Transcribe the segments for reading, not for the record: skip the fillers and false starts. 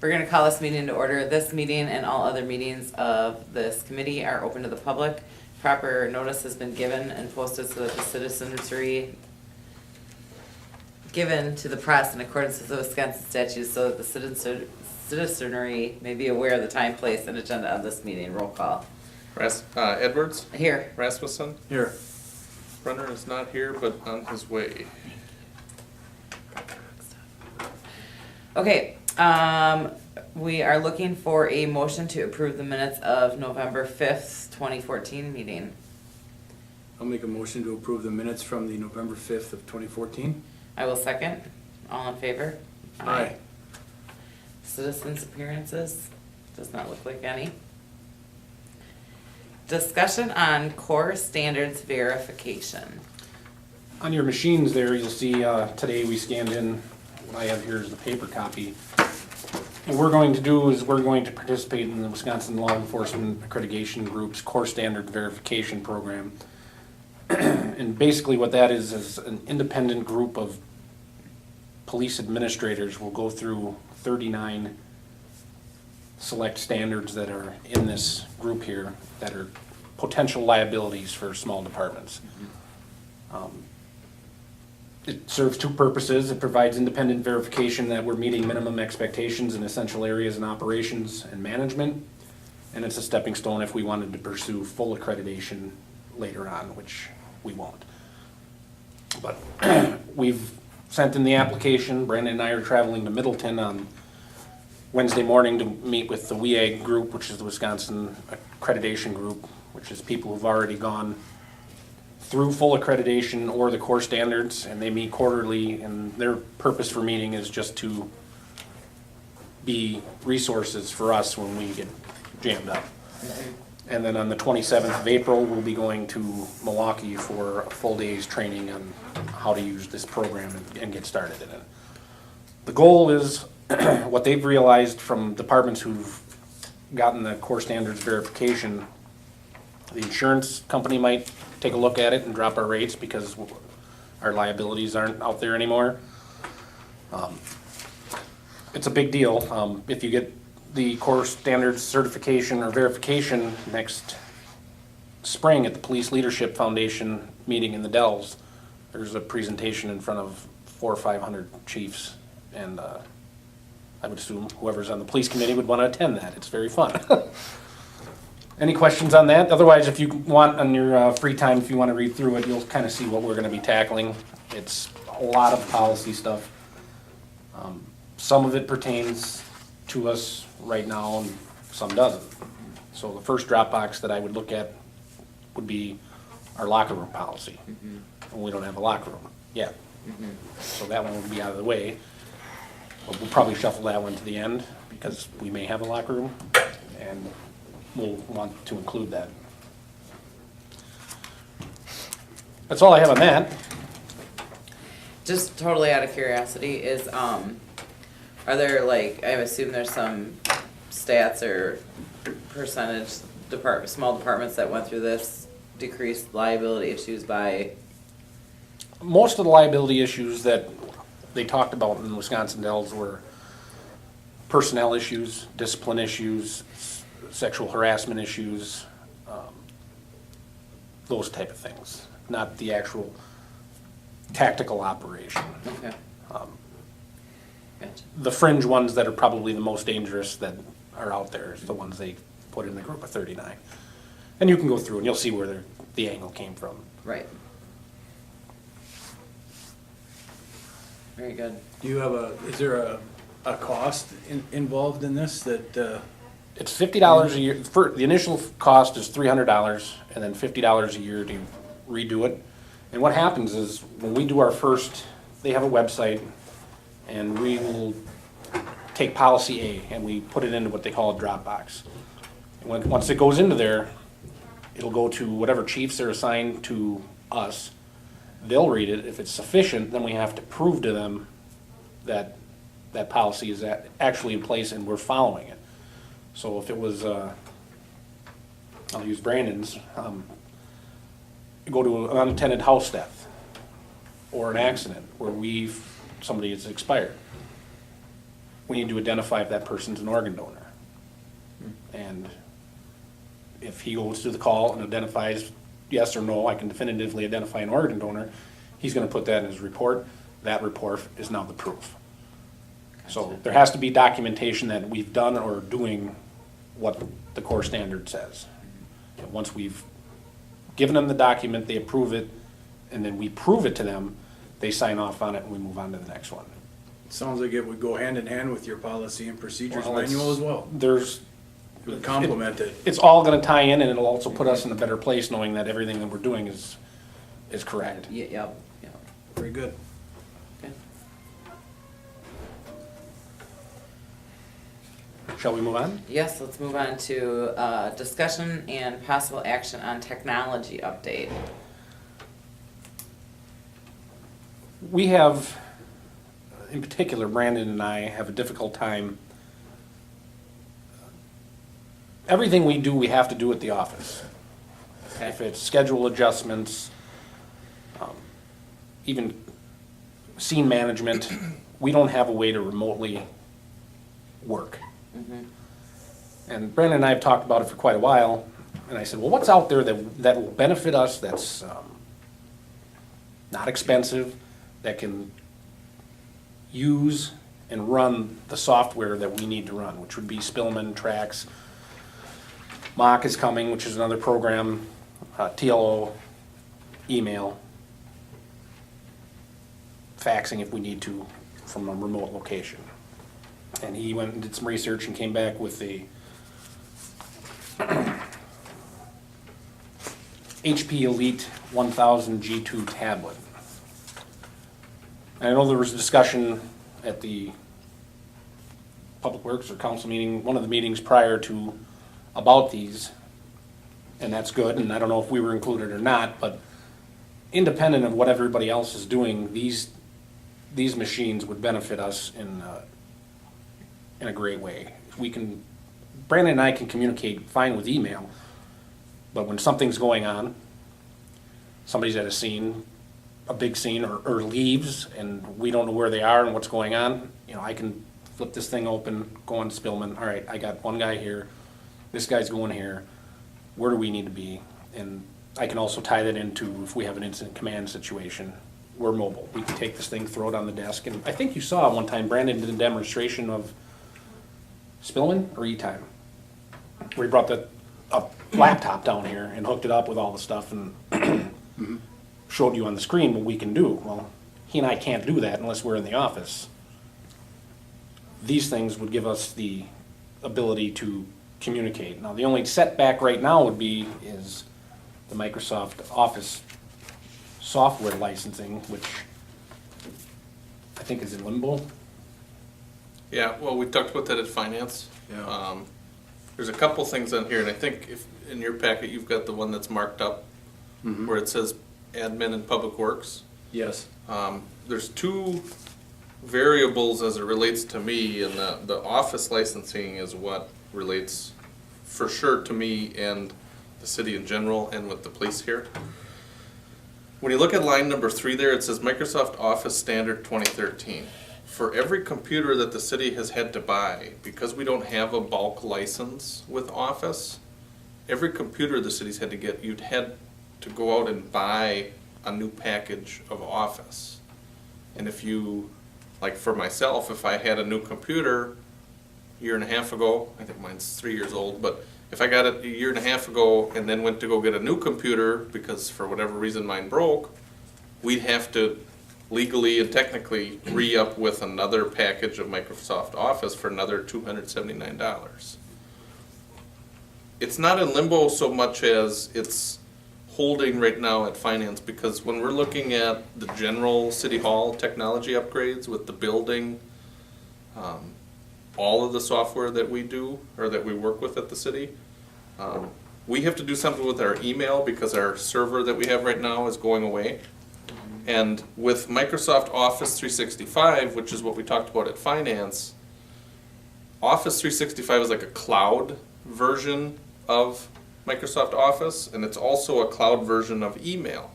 We're gonna call this meeting to order. This meeting and all other meetings of this committee are open to the public. Proper notice has been given and posted so that the citizenry given to the press in accordance with the Wisconsin statutes so that the citizenry may be aware of the time, place, and agenda of this meeting. Roll call. Edwards? Here. Rasmussen? Here. Brenner is not here, but on his way. Okay, we are looking for a motion to approve the minutes of November 5th, 2014 meeting. I'll make a motion to approve the minutes from the November 5th of 2014. I will second. All in favor? Aye. Citizens appearances? Does not look like any. Discussion on core standards verification. On your machines there, you'll see today we scanned in, what I have here is the paper copy. What we're going to do is we're going to participate in the Wisconsin Law Enforcement Accreditation Group's core standard verification program. And basically what that is an independent group of police administrators will go through 39 select standards that are in this group here that are potential liabilities for small departments. It serves two purposes. It provides independent verification that we're meeting minimum expectations in essential areas in operations and management. And it's a stepping stone if we wanted to pursue full accreditation later on, which we won't. But we've sent in the application. Brandon and I are traveling to Middleton on Wednesday morning to meet with the Weyauwega group, which is the Wisconsin Accreditation Group, which is people who've already gone through full accreditation or the core standards, and they meet quarterly, and their purpose for meeting is just to be resources for us when we get jammed up. And then on the 27th of April, we'll be going to Milwaukee for a full day's training on how to use this program and get started in it. The goal is what they've realized from departments who've gotten the core standards verification. The insurance company might take a look at it and drop our rates because our liabilities aren't out there anymore. It's a big deal. If you get the core standards certification or verification next spring at the Police Leadership Foundation meeting in the Dells, there's a presentation in front of 400 or 500 chiefs, and I would assume whoever's on the police committee would want to attend that. It's very fun. Any questions on that? Otherwise, if you want on your free time, if you want to read through it, you'll kind of see what we're going to be tackling. It's a lot of policy stuff. Some of it pertains to us right now and some doesn't. So the first drop box that I would look at would be our locker room policy. And we don't have a locker room yet. So that one would be out of the way. But we'll probably shuffle that one to the end because we may have a locker room and we'll want to include that. That's all I have on that. Just totally out of curiosity, is, are there like, I assume there's some stats or percentage small departments that went through this decreased liability issues by? Most of the liability issues that they talked about in the Wisconsin Dells were personnel issues, discipline issues, sexual harassment issues, those type of things, not the actual tactical operation. Okay. Gotcha. The fringe ones that are probably the most dangerous that are out there is the ones they put in the group of 39. And you can go through and you'll see where the angle came from. Right. Very good. Do you have is there a cost involved in this that, It's $50 a year. The initial cost is $300 and then $50 a year to redo it. And what happens is when we do our first, they have a website and we will take policy A and we put it into what they call a drop box. And once it goes into there, it'll go to whatever chiefs are assigned to us. They'll read it. If it's sufficient, then we have to prove to them that that policy is actually in place and we're following it. So if it was, I'll use Brandon's, go to an unattended house death or an accident where somebody is expired. we need to identify if that person's an organ donor. And if he goes through the call and identifies yes or no, I can definitively identify an organ donor, he's gonna put that in his report. That report is now the proof. So there has to be documentation that we've done or doing what the core standard says. And once we've given them the document, they approve it, and then we prove it to them, they sign off on it, and we move on to the next one. Sounds like it would go hand in hand with your policy and procedures Well, it's- manual as well. There's, It would complement it. it's all gonna tie in, and it'll also put us in a better place knowing that everything that we're doing is correct. Yep. Very good. Okay. Shall we move on? Yes, let's move on to discussion and possible action on technology update. We have, in particular, Brandon and I have a difficult time. Everything we do, we have to do at the office. Okay. If it's schedule adjustments, even scene management, we don't have a way to remotely work. And Brandon and I have talked about it for quite a while, and I said, well, what's out there that will benefit us, that's not expensive, that can use and run the software that we need to run, which would be Spillman, Trax. Mock is coming, which is another program, TLO, email, faxing if we need to from a remote location. And he went and did some research and came back with the HP Elite 1000 G2 tablet. And I know there was a discussion at the Public Works or council meeting, one of the meetings prior to, about these, and that's good, and I don't know if we were included or not, but independent of what everybody else is doing, these machines would benefit us in a great way. We can, Brandon and I can communicate fine with email, but when something's going on, somebody's at a scene, a big scene, or leaves, and we don't know where they are and what's going on, you know, I can flip this thing open, go on Spillman, all right, I got one guy here, this guy's going here, where do we need to be? And I can also tie that into if we have an incident command situation, we're mobile. We can take this thing, throw it on the desk, and I think you saw one time Brandon did a demonstration of Spillman or E-Time, where he brought a laptop down here and hooked it up with all the stuff and showed you on the screen what we can do. Well, he and I can't do that unless we're in the office. These things would give us the ability to communicate. Now, the only setback right now would be is the Microsoft Office software licensing, which I think is in limbo. Yeah, well, we talked about that at finance. Yeah. There's a couple things on here, and I think if, in your packet, you've got the one that's marked up, where it says admin and public works. Yes. There's two variables as it relates to me, and the office licensing is what relates for sure to me and the city in general and with the police here. When you look at line number 3 there, it says Microsoft Office Standard 2013. For every computer that the city has had to buy, because we don't have a bulk license with Office, every computer the city's had to get, you'd had to go out and buy a new package of Office. And if you, like for myself, if I had a new computer a year and a half ago, I think mine's 3 years old, but if I got it a year and a half ago and then went to go get a new computer because for whatever reason mine broke, we'd have to legally and technically re-up with another package of Microsoft Office for another $279. It's not in limbo so much as it's holding right now at finance, because when we're looking at the general city hall technology upgrades with the building, all of the software that we do or that we work with at the city, we have to do something with our email because our server that we have right now is going away. And with Microsoft Office 365, which is what we talked about at finance, Office 365 is like a cloud version of Microsoft Office, and it's also a cloud version of email.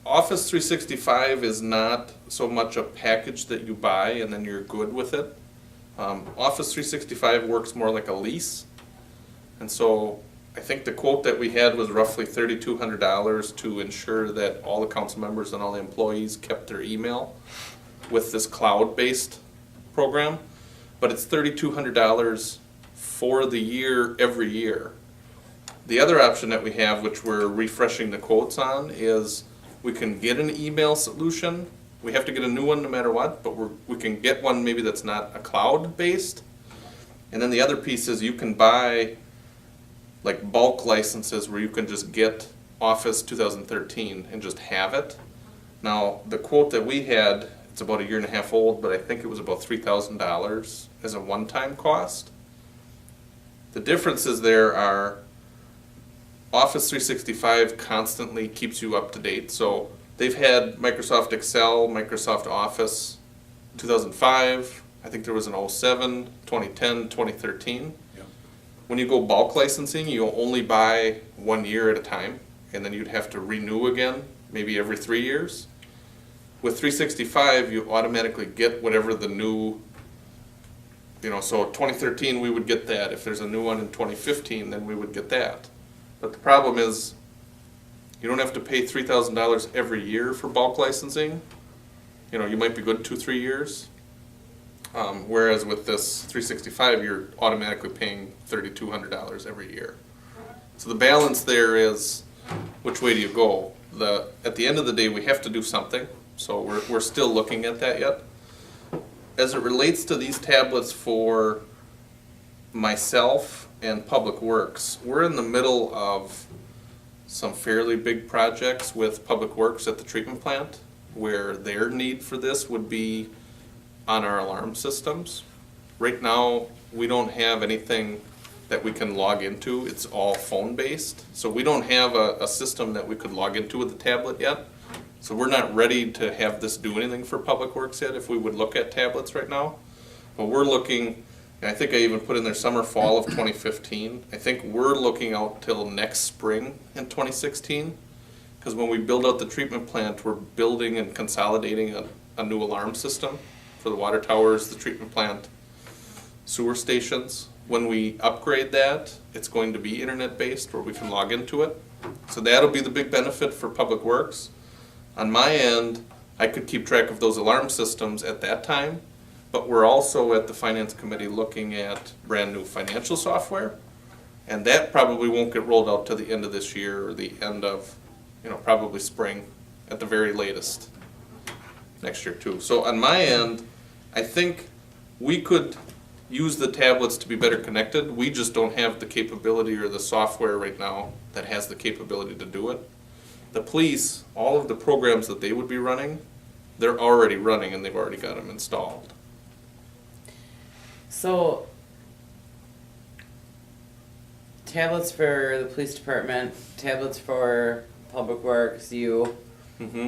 Office 365 is not so much a package that you buy and then you're good with it. Office 365 works more like a lease. And so I think the quote that we had was roughly $3,200 to ensure that all the council members and all the employees kept their email with this cloud-based program. But it's $3,200 for the year, every year. The other option that we have, which we're refreshing the quotes on, is we can get an email solution. We have to get a new one no matter what, but we can get one maybe that's not a cloud-based. And then the other piece is you can buy like bulk licenses where you can just get Office 2013 and just have it. Now, the quote that we had, it's about 1.5 years old, but I think it was about $3,000 as a one-time cost. The differences there are Office 365 constantly keeps you up to date. So they've had Microsoft Excel, Microsoft Office 2005, I think there was an 07, 2010, 2013. Yeah. When you go bulk licensing, you only buy 1 year at a time, and then you'd have to renew again, maybe every 3 years. With 365, you automatically get whatever the new, so 2013 we would get that. If there's a new one in 2015, then we would get that. But the problem is, you don't have to pay $3,000 every year for bulk licensing. You might be good 2-3 years. Whereas with this 365, you're automatically paying $3,200 every year. So the balance there is, which way do you go? At the end of the day, we have to do something. So we're still looking at that yet. As it relates to these tablets for myself and Public Works, we're in the middle of some fairly big projects with Public Works at the treatment plant, where their need for this would be on our alarm systems. Right now, we don't have anything that we can log into. It's all phone-based. So we don't have a system that we could log into with the tablet yet. So we're not ready to have this do anything for Public Works yet if we would look at tablets right now. But we're looking, and I think I even put in there summer, fall of 2015. I think we're looking out till next spring in 2016. Because when we build out the treatment plant, we're building and consolidating a new alarm system for the water towers, the treatment plant, sewer stations. When we upgrade that, it's going to be internet-based where we can log into it. So that'll be the big benefit for Public Works. On my end, I could keep track of those alarm systems at that time, but we're also at the Finance Committee looking at brand new financial software, and that probably won't get rolled out to the end of this year or the end of, probably spring at the very latest next year too. So on my end, I think we could use the tablets to be better connected. We just don't have the capability or the software right now that has the capability to do it. The police, all of the programs that they would be running, they're already running and they've already got them installed. So, tablets for the police department, tablets for Public Works, Mm-hmm.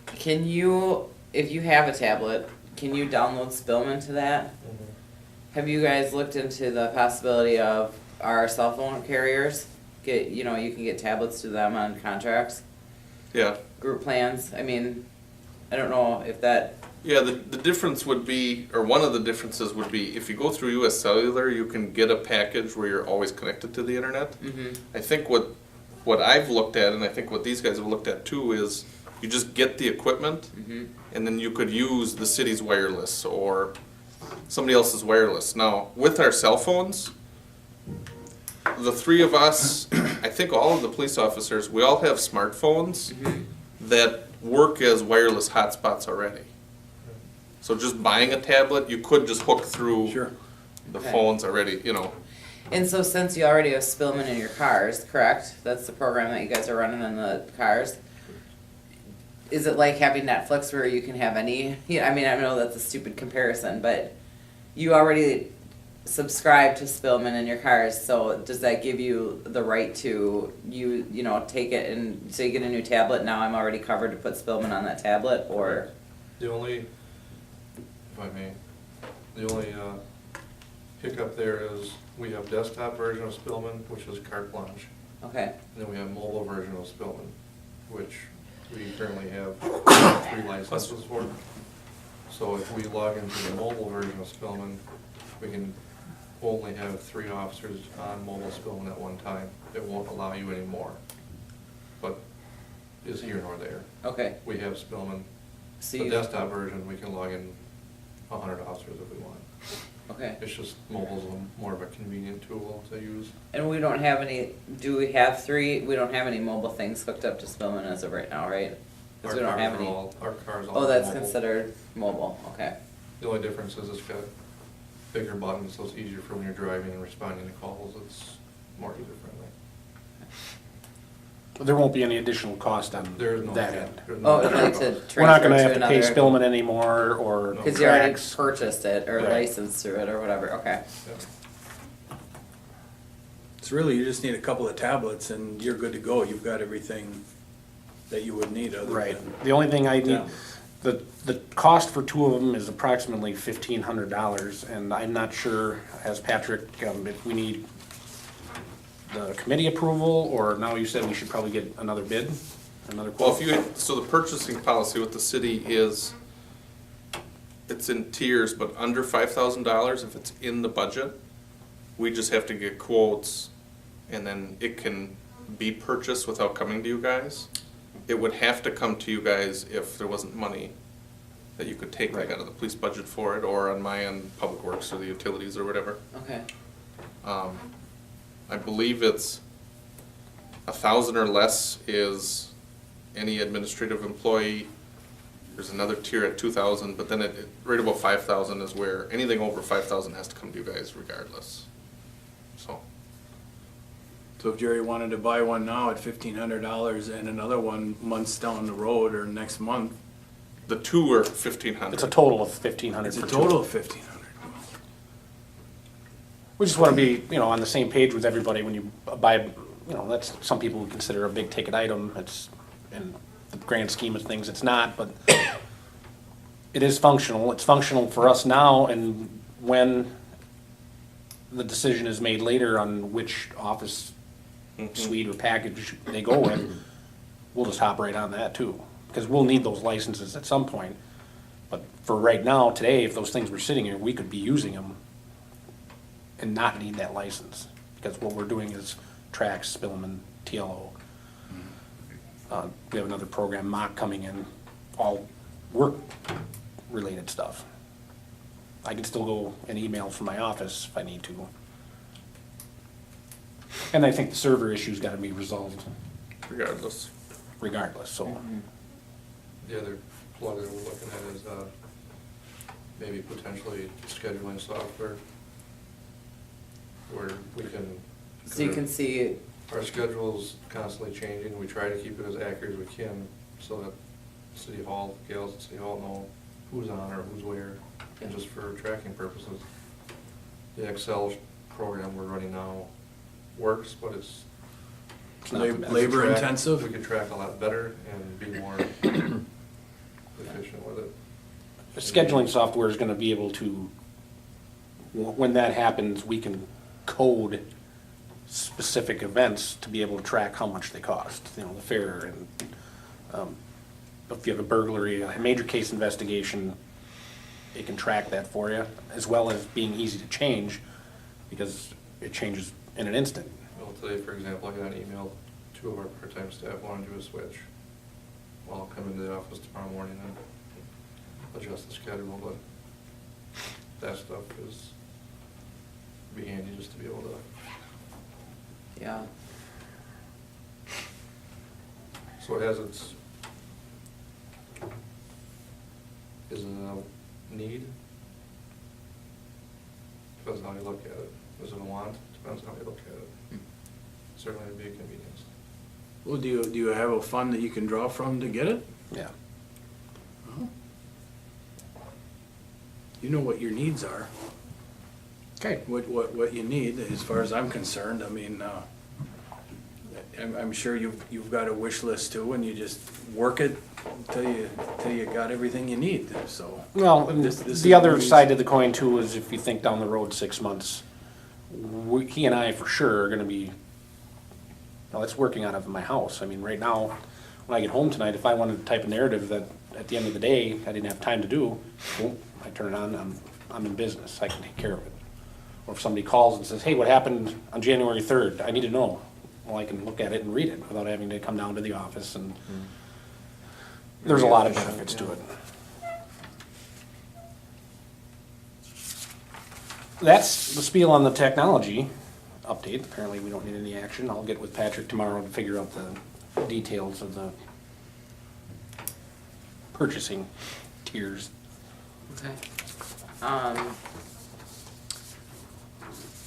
Can you, if you have a tablet, can you download Spillman to that? Mm-hmm. Have you guys looked into the possibility of our cell phone carriers? You can get tablets to them on contracts, Yeah. group plans. I mean, I don't know if that. Yeah, the difference would be, or one of the differences would be, if you go through US Cellular, you can get a package where you're always connected to the internet. Mm-hmm. I think what I've looked at, and I think what these guys have looked at too, is you just get the equipment, Mm-hmm. and then you could use the city's wireless or somebody else's wireless. Now, with our cell phones, the three of us, I think all of the police officers, we all have smartphones that work as wireless hotspots already. So just buying a tablet, you could just hook through Sure. the Okay. phones already, And so since you already have Spillman in your cars, correct? That's the program that you guys are running in the cars. Is it like having Netflix where you can have any, I know that's a stupid comparison, but you already subscribe to Spillman in your cars, so does that give you the right to, take it and say you get a new tablet, now I'm already covered to put Spillman on that tablet, or? The only, if I may, the only hiccup there is we have desktop version of Spillman, which is carte blanche. Okay, And then we have mobile version of Spillman, which we currently have 3 licenses for. So if we log into the mobile version of Spillman, we can only have 3 officers on mobile Spillman at one time. It won't allow you any more. But is here nor there. Okay, We have Spillman, so the you, desktop version, we can log in 100 officers if we want. okay. It's just mobile's more of a convenient tool to use. And we don't have any, do we have 3, we don't have any mobile things hooked up to Spillman as of right now, right? Because we don't have any. Our cars all Oh, that's mobile. considered mobile, okay. The only difference is it's got bigger buttons, so it's easier for when you're driving and responding to calls. It's more user-friendly. There won't be any additional cost on There is no. that end. there's no Oh, I'd extra like to cost. We're not transfer gonna to have to pay another. Spillman anymore or Because you already Trax. purchased it or Right. licensed through it or whatever, okay. Yeah. It's really, you just need a couple of tablets and you're good to go. You've got everything that you would need other Right. than. The only thing I need, Yeah. the cost for 2 of them is approximately $1,500, and I'm not sure, as Patrick, if we need the committee approval, or now you said we should probably get another bid, another Well, quote? if you, so the purchasing policy with the city is, it's in tiers, but under $5,000, if it's in the budget, we just have to get quotes, and then it can be purchased without coming to you guys. It would have to come to you guys if there wasn't money that you could take like Right. out of the police budget for it, or on my end, Public Works or the utilities or whatever. Okay, I believe it's 1,000 or less is any administrative employee. There's another tier at 2,000, but then right about 5,000 is where anything over 5,000 has to come to you guys regardless. So, So if Jerry wanted to buy one now at $1,500 and another one months down the road or next month, the 2 are 1,500. It's a total of 1,500 it's for a 2. total of 1,500. We just wanna be, on the same page with everybody when you buy, that's, some people would consider a big ticket item, it's, in the grand scheme of things, it's not, but it is functional, it's functional for us now, and when the decision is made later on which office suite or package they go with, we'll just hop right on that too, because we'll need those licenses at some point. But for right now, today, if those things were sitting here, we could be using them and not need that license, because what we're doing is Trax, Spillman, TLO. We have another program, Mock, coming in, all work-related stuff. I can still go and email from my office if I need to. And I think the server issue's gotta be resolved Regardless. regardless, so. The other plug that we're looking at is maybe potentially scheduling software where we can. so you can see, Our schedule's constantly changing. We try to keep it as accurate as we can so that City Hall, gals at City Hall know who's on or who's where, and just for tracking purposes. The Excel program we're running now works, but it's. not the best. Labor we could track- intensive? We could track a lot better and be more efficient with it. The scheduling software is gonna be able to, when that happens, we can code specific events to be able to track how much they cost, the fair, and, if you have a burglary, a major case investigation, it can track that for you, as well as being easy to change, because it changes in an instant. Well, today, for example, I got an email, 2 of our part-time staff wanted to do a switch. Well, I'll come into the office tomorrow morning and adjust the schedule, but that stuff is, be handy just to be able to. yeah, So it has its, is it a need? Depends on how you look at it. Is it a want? Depends on how you look at it. Certainly it'd be a convenience. Well, do you have a fund that you can draw from to get it? Yeah. You know what your needs are, Okay. what you need, as far as I'm concerned. I mean, I'm sure you've got a wish list too, and you just work it till you got everything you need, so. Well, and This is the other what we- side of the coin too is if you think down the road 6 months, he and I for sure are gonna be, it's working out of my house. I mean, right now, when I get home tonight, if I wanted to type a narrative that at the end of the day, I didn't have time to do, boom, I turn it on, I'm in business, I can take care of it. Or if somebody calls and says, hey, what happened on January 3rd? I need to know. Well, I can look at it and read it without having to come down to the office, and there's a lot of benefits to it. That's the spiel on the technology update. Apparently, we don't need any action. I'll get with Patrick tomorrow to figure out the details of the purchasing tiers. Okay.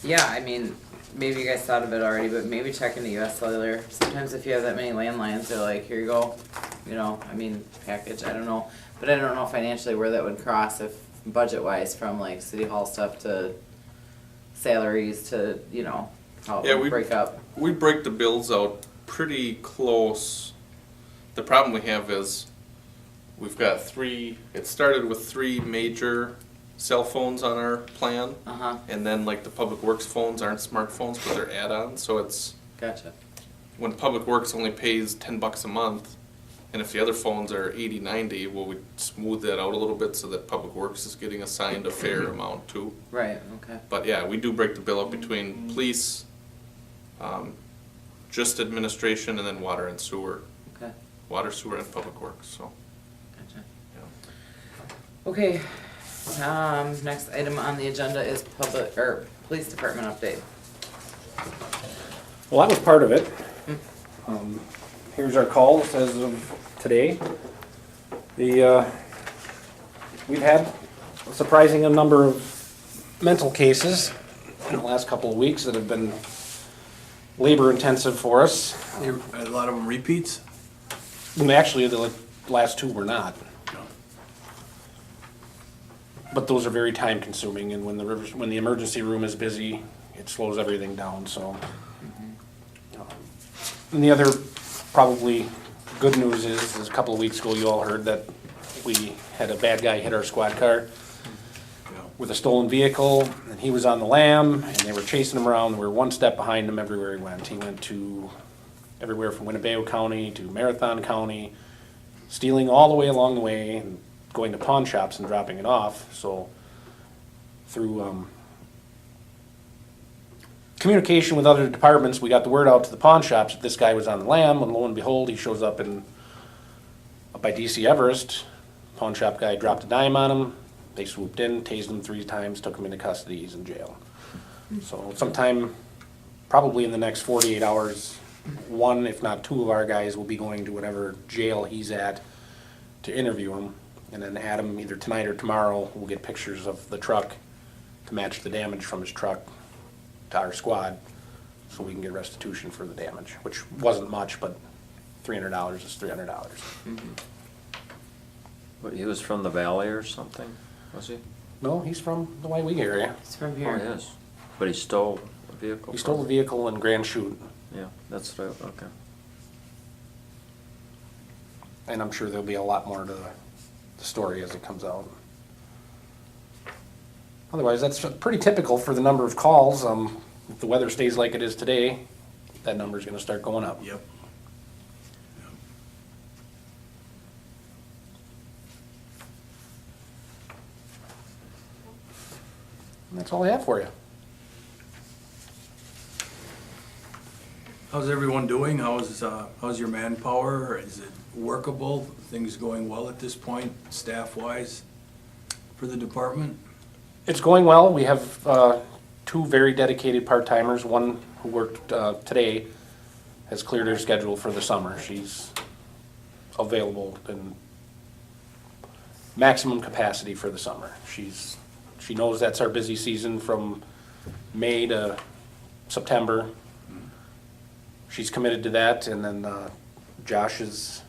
Yeah, I mean, maybe you guys thought of it already, but maybe check into US Cellular. Sometimes if you have that many landlines, they're like, here you go, you know, I mean, package, I don't know. But I don't know financially where that would cross if budget-wise from like city hall stuff to salaries to, you know, how Yeah, it would break up. We break the bills out pretty close. The problem we have is we've got it started with 3 major cell phones on our plan. Uh-huh, And then like the Public Works phones aren't smartphones, but they're add-ons, so it's, gotcha. when Public Works only pays $10 a month, and if the other phones are 80, 90, well, we smooth that out a little bit so that Public Works is getting assigned a fair amount too. Right, okay. But yeah, we do break the bill up between police, just administration, and then water and sewer. Okay, Water, sewer, and Public Works, so, gotcha. yeah. Okay, next item on the agenda is police department update. Well, that was part of it. Here's our calls as of today. We've had a surprising number of mental cases in the last couple of weeks that have been labor intensive for us. A lot of them repeats? And actually, the last 2 were not. But those are very time consuming, and when the emergency room is busy, it slows everything down, so. And the other probably good news is a couple of weeks ago, you all heard that we had a bad guy hit our squad car with a stolen vehicle, and he was on the lam, and they were chasing him around. We were one step behind him everywhere he went. He went to everywhere from Weyauwega County to Marathon County, stealing all the way along the way, and going to pawn shops and dropping it off. So through communication with other departments, we got the word out to the pawn shops that this guy was on the lam, and lo and behold, he shows up by DC Everest. Pawn shop guy dropped a dime on him. They swooped in, tased him 3 times, took him into custody. He's in jail. So sometime, probably in the next 48 hours, 1, if not 2 of our guys will be going to whatever jail he's at to interview him. And then Adam, either tonight or tomorrow, will get pictures of the truck to match the damage from his truck to our squad, so we can get restitution for the damage, which wasn't much, but $300 is $300. What, he was from the valley or something, was he? No, he's from the Weyauwega area. It's from Oh, here. yes. But he stole a vehicle? He stole a vehicle in Grand Chute, Yeah, that's right, okay. and I'm sure there'll be a lot more to the story as it comes out. Otherwise, that's pretty typical for the number of calls. If the weather stays like it is today, that number's gonna start going up. Yep. And that's all I have for you. How's everyone doing? How's your manpower? Is it workable? Things going well at this point, staff-wise, for the department? It's going well. We have 2 very dedicated part-timers. One who worked today has cleared her schedule for the summer. She's available in maximum capacity for the summer. She knows that's our busy season from May to September. She's committed to that, and then Josh's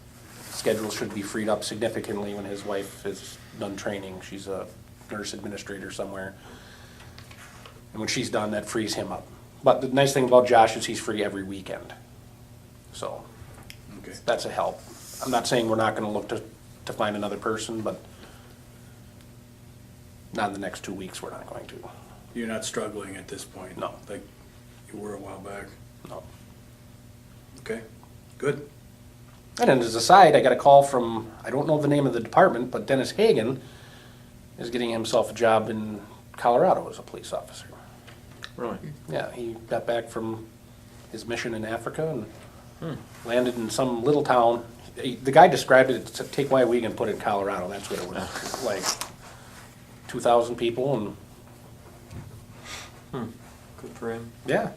schedule should be freed up significantly when his wife is done training. She's a nurse administrator somewhere. And when she's done, that frees him up. But the nice thing about Josh is he's free every weekend. So Okay. that's a help. I'm not saying we're not gonna look to find another person, but not in the next 2 weeks, we're not going to. You're not struggling at this point? No. Like you were a while back? No. Okay, good. And then as a side, I got a call from, I don't know the name of the department, but Dennis Hagan is getting himself a job in Colorado as a police officer. Really? Yeah, he got back from his mission in Africa and landed in some little town. The guy described it, to take Weyauwega and put it in Colorado, that's what it was, like 2,000 people and, Good for him. yeah.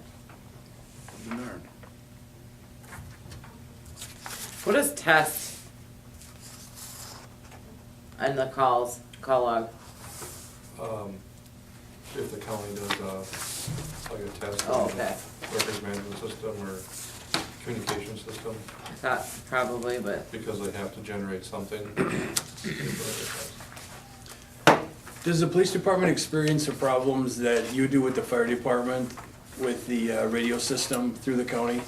What is test? And the calls, call log. If the county does, like a test. Oh, on okay. Records management system or communication system, I thought probably, but because they have to generate something. Does the police department experience the problems that you do with the fire department with the radio system through the county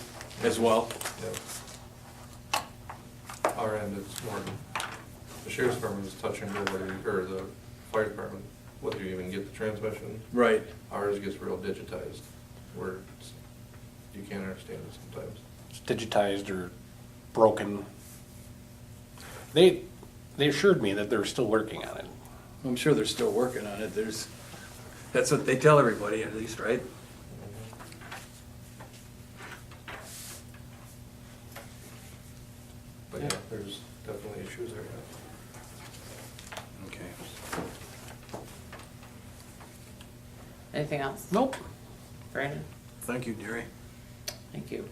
as well? Yeah. Our end, it's more, the sheriff's department is touch and go, or the fire department, whether you even get the transmission. Right. Ours gets real digitized, where you can't understand it sometimes. It's digitized or broken. They assured me that they're still working on it. I'm sure they're still working on it. That's what they tell everybody at least, right? But yeah, there's definitely issues there. Okay. anything else? Nope. Brandon? Thank you, Deary. Thank you.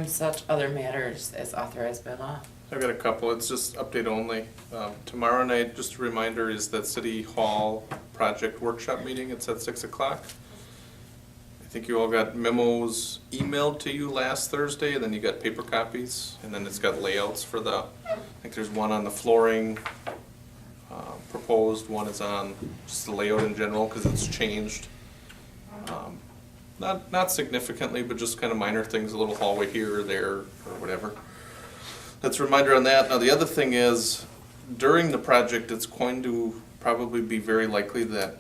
Such other matters as authorized by law. I've got a couple, it's just update only. Tomorrow night, just a reminder, is that City Hall project workshop meeting, it's at 6 o'clock. I think you all got memos emailed to you last Thursday, and then you got paper copies, and then it's got layouts for the, I think there's one on the flooring proposed, one is on just the layout in general, because it's changed. Not significantly, but just kind of minor things, a little hallway here or there, or whatever. That's a reminder on that. Now, the other thing is, during the project, it's going to probably be very likely that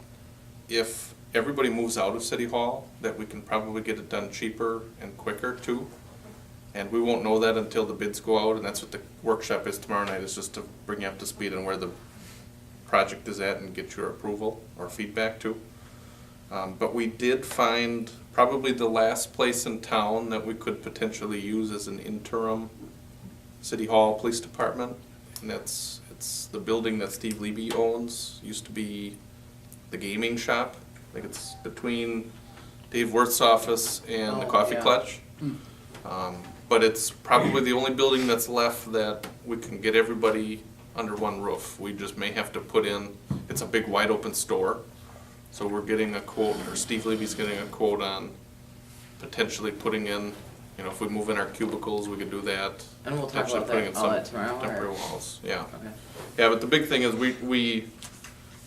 if everybody moves out of City Hall, that we can probably get it done cheaper and quicker too. And we won't know that until the bids go out, and that's what the workshop is tomorrow night, is just to bring you up to speed on where the project is at and get your approval or feedback too. But we did find probably the last place in town that we could potentially use as an interim City Hall Police Department, and it's the building that Steve Levy owns. Used to be the gaming shop. I think it's between Dave Worth's office and the Oh, Coffee yeah. Clutch. But it's probably the only building that's left that we can get everybody under one roof. We just may have to put in, it's a big wide open store. So we're getting a quote, or Steve Levy's getting a quote on potentially putting in, you know, if we move in our cubicles, we could do that. And we'll talk Potentially about putting in all some that tomorrow, or? temporary walls, yeah. Okay. Yeah, but the big thing is we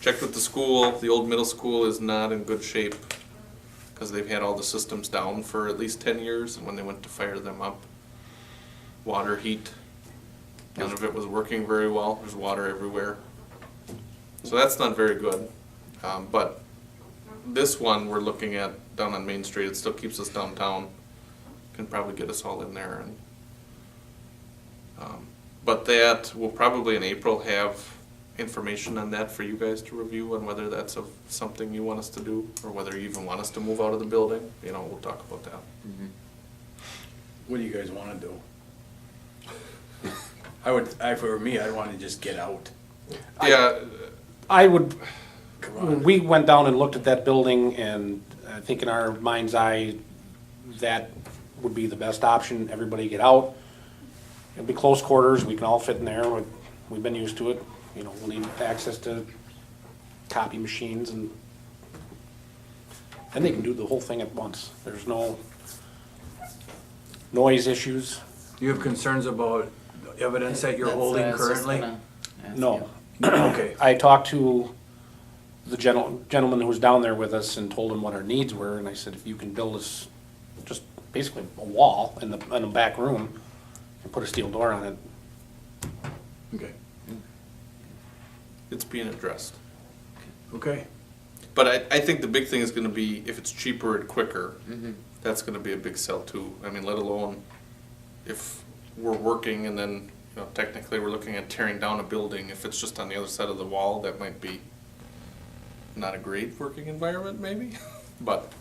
checked with the school, the old middle school is not in good shape because they've had all the systems down for at least 10 years, and when they went to fire them up, water, heat, none of it was working very well, there's water everywhere. So that's not very good, but this one we're looking at down on Main Street, it still keeps us downtown, can probably get us all in there. And but that, we'll probably in April have information on that for you guys to review, on whether that's something you want us to do, or whether you even want us to move out of the building, you know, we'll talk about that. What do you guys wanna do? For me, I'd wanna just get out. Yeah, I would, Come when on. we went down and looked at that building, and I think in our mind's eye, that would be the best option, everybody get out. It'll be close quarters, we can all fit in there, we've been used to it, you know, we'll need access to copy machines, and they can do the whole thing at once, there's no noise issues, Do you have concerns about evidence that you're That's what holding I was just currently? gonna ask no. you. Okay, I talked to the gentleman who was down there with us and told him what our needs were, and I said, if you can build us just basically a wall in the back room and put a steel door on it, okay, it's being addressed. okay. But I think the big thing is gonna be, if it's cheaper and quicker, Mm-hmm. that's gonna be a big sell too. I mean, let alone if we're working and then, you know, technically we're looking at tearing down a building. If it's just on the other side of the wall, that might be not a great working environment maybe, but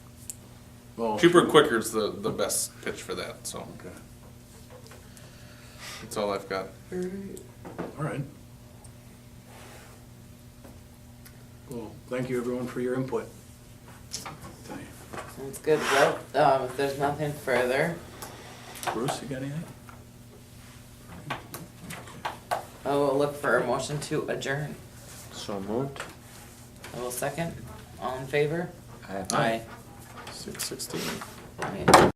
Well, cheaper and quicker is the best pitch for that, so Okay, that's all I've got. all right. Well, thank you everyone for your input tonight. Sounds good. Well, if there's nothing further, Bruce, you got anything? I will look for a motion to adjourn. So moved. I will second. All in favor? Aye. Aye. 6:16. Aye.